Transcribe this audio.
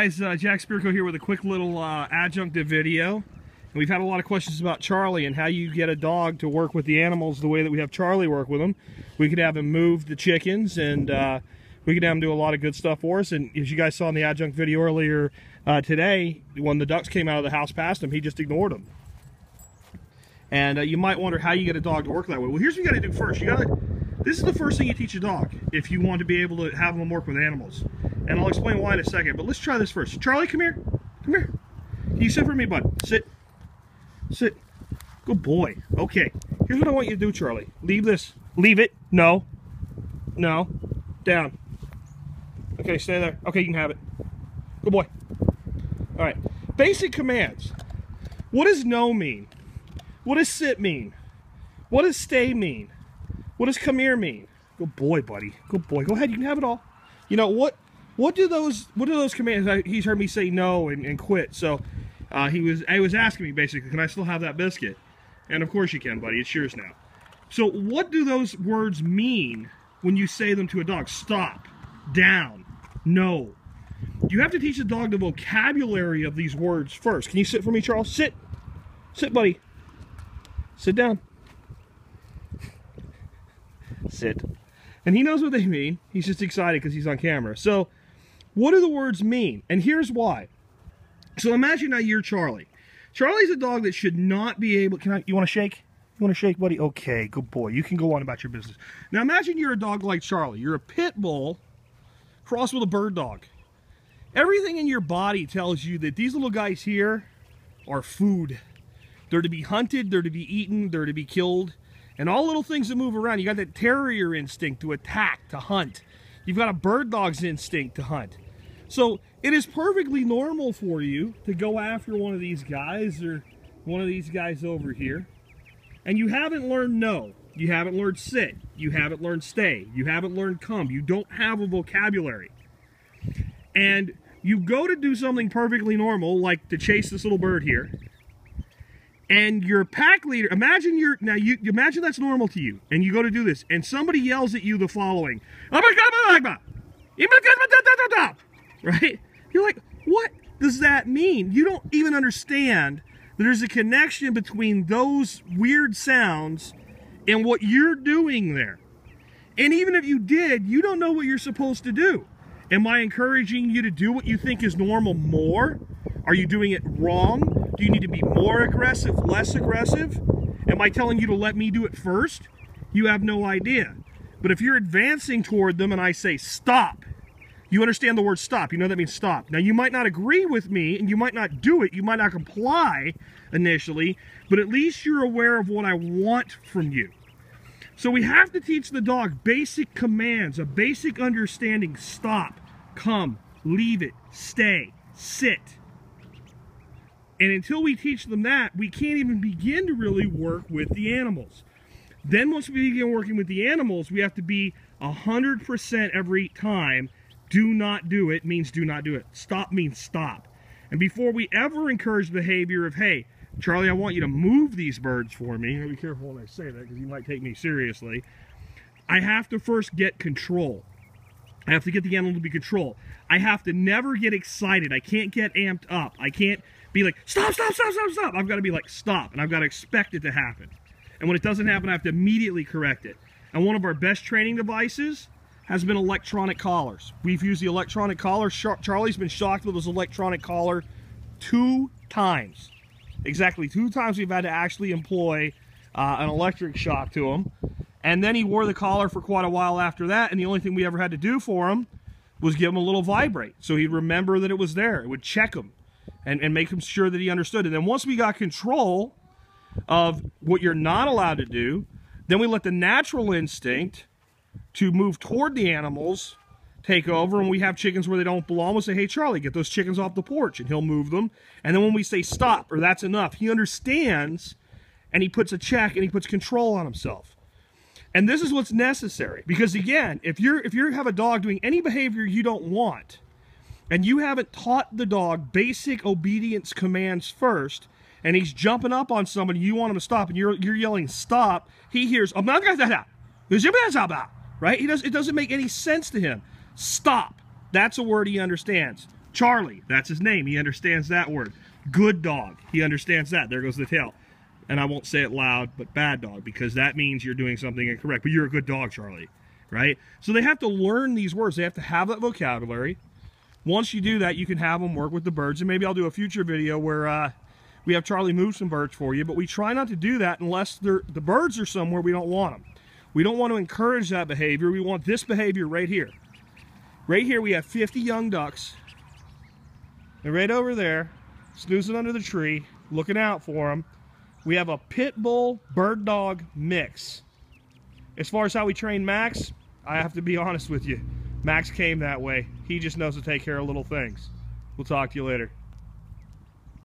Guys, Jack Spirko here with a quick little adjunctive video. And we've had a lot of questions about Charlie and how you get a dog to work with the animals the way that we have Charlie work with them. We could have him move the chickens, and we could have him do a lot of good stuff for us. And as you guys saw in the adjunct video earlier today, when the ducks came out of the house past him, he just ignored them. And you might wonder how you get a dog to work that way. Well, here's what you got to do first. This is the first thing you teach a dog if you want to be able to have them work with animals. And I'll explain why in a second, but let's try this first. Charlie, come here. Come here. Can you sit for me, bud? Sit. Sit. Good boy. Okay. Here's what I want you to do, Charlie. Leave this. Leave it. No. No. Down. Okay, stay there. Okay, you can have it. Good boy. All right. Basic commands. What does no mean? What does sit mean? What does stay mean? What does come here mean? Good boy, buddy. Good boy. Go ahead. You can have it all. You know what? What do those commands? He's heard me say no and quit. So he was asking me basically, can I still have that biscuit? And of course you can, buddy. It's yours now. So what do those words mean when you say them to a dog? Stop, down, no. You have to teach the dog the vocabulary of these words first. Can you sit for me, Charles? Sit. Sit, buddy. Sit down. Sit. And he knows what they mean. He's just excited because he's on camera. So what do the words mean? And here's why. So imagine now you're Charlie. Charlie's a dog that should not be able... You want to shake? You want to shake, buddy? Okay, good boy. You can go on about your business. Now imagine you're a dog like Charlie. You're a pit bull crossed with a bird dog. Everything in your body tells you that these little guys here are food. They're to be hunted, they're to be eaten, they're to be killed. And all little things that move around. You got that terrier instinct to attack, to hunt. You've got a bird dog's instinct to hunt. So it is perfectly normal for you to go after one of these guys or one of these guys over here. And you haven't learned no. You haven't learned sit. You haven't learned stay. You haven't learned come. You don't have a vocabulary. And you go to do something perfectly normal, like to chase this little bird here. And your pack leader, imagine imagine that's normal to you, and you go to do this, and somebody yells at you the following, right? You're like, what does that mean? You don't even understand that there's a connection between those weird sounds and what you're doing there. And even if you did, you don't know what you're supposed to do. Am I encouraging you to do what you think is normal more? Are you doing it wrong? Do you need to be more aggressive, less aggressive? Am I telling you to let me do it first? You have no idea. But if you're advancing toward them and I say stop, you understand the word stop. You know that means stop. Now you might not agree with me and you might not do it. You might not comply initially, but at least you're aware of what I want from you. So we have to teach the dog basic commands, a basic understanding. Stop, come, leave it, stay, sit. And until we teach them that, we can't even begin to really work with the animals. Then once we begin working with the animals, we have to be 100% every time. Do not do it means do not do it. Stop means stop. And before we ever encourage the behavior of, hey, Charlie, I want you to move these birds for me. Be careful when I say that because you might take me seriously. I have to first get control. I have to get the animal to be control. I have to never get excited. I can't get amped up. I can't be like, stop, stop, stop, stop, stop. I've got to be like, stop. And I've got to expect it to happen. And when it doesn't happen, I have to immediately correct it. And one of our best training devices has been electronic collars. We've used the electronic collar. Charlie's been shocked with his electronic collar 2 times. Exactly 2 times we've had to actually employ an electric shock to him. And then he wore the collar for quite a while after that, and the only thing we ever had to do for him was give him a little vibrate. So he'd remember that it was there. It would check him and make him sure that he understood. And then once we got control of what you're not allowed to do, then we let the natural instinct to move toward the animals take over, and we have chickens where they don't belong. We'll say, hey, Charlie, get those chickens off the porch, and he'll move them. And then when we say stop, or that's enough, he understands, and he puts a check, and he puts control on himself. And this is what's necessary, because again, if you have a dog doing any behavior you don't want, and you haven't taught the dog basic obedience commands first, and he's jumping up on somebody, you want him to stop, and you're yelling stop, he hears, I'm not going to right? It doesn't make any sense to him. Stop. That's a word he understands. Charlie, that's his name. He understands that word. Good dog. He understands that. There goes the tail. And I won't say it loud, but bad dog, because that means you're doing something incorrect. But you're a good dog, Charlie, right? So they have to learn these words. They have to have that vocabulary. Once you do that, you can have them work with the birds. And maybe I'll do a future video where we have Charlie move some birds for you. But we try not to do that unless the birds are somewhere we don't want them. We don't want to encourage that behavior. We want this behavior right here. Right here we have 50 young ducks. And right over there, snoozing under the tree, looking out for them, we have a pit bull bird dog mix. As far as how we train Max, I have to be honest with you. Max came that way. He just knows to take care of little things. We'll talk to you later.